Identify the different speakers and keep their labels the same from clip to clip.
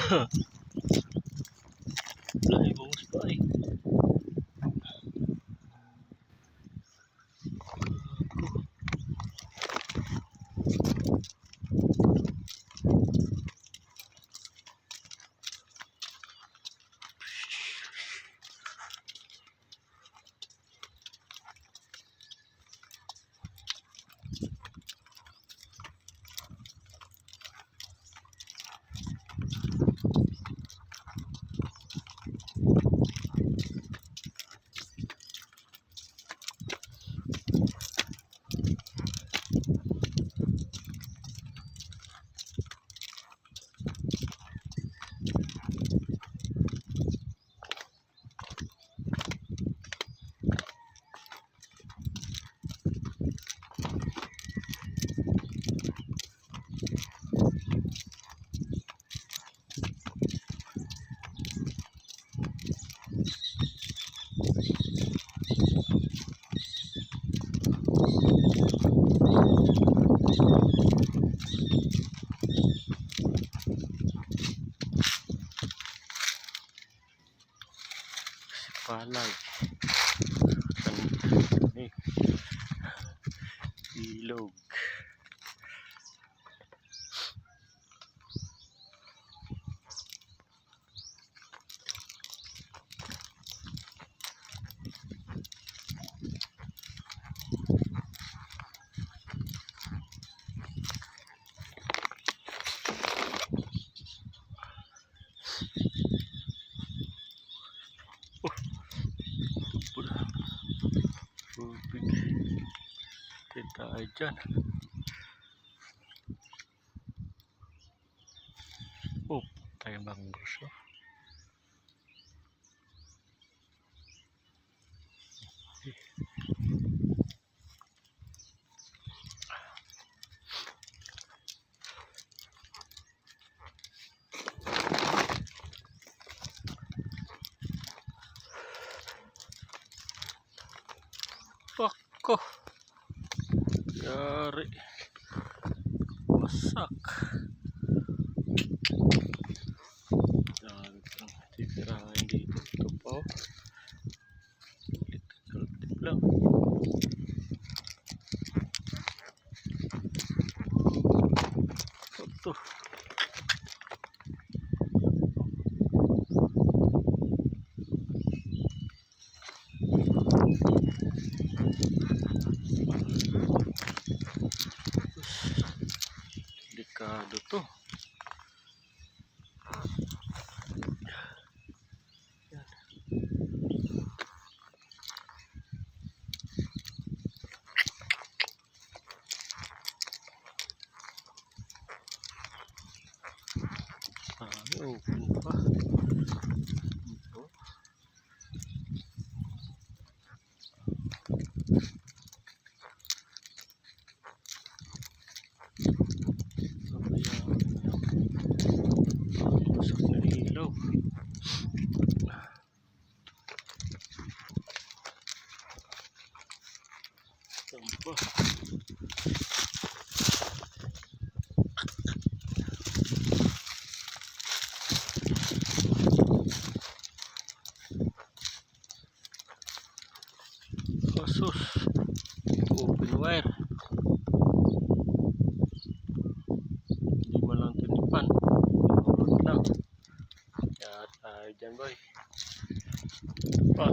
Speaker 1: Wala, ibang pa eh. Palag eh, ilog. Tubig. Hindi tayo dyan. Oh, tayo manggros. Pako. Yari. Wasak. Titirahin dito. Ito pa oh. Tip lang. Ito. Delikado to. Oh, pa. Masuk na ilaw. Tampa. Kasus. Open wire. Hindi mo lang tinipan. Pinurot lang. Kaya tayo dyan boy. Pa.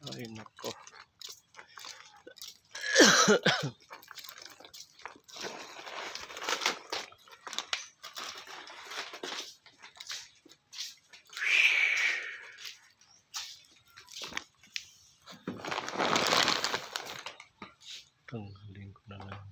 Speaker 1: Ay nako. Tanggalin ko na lang.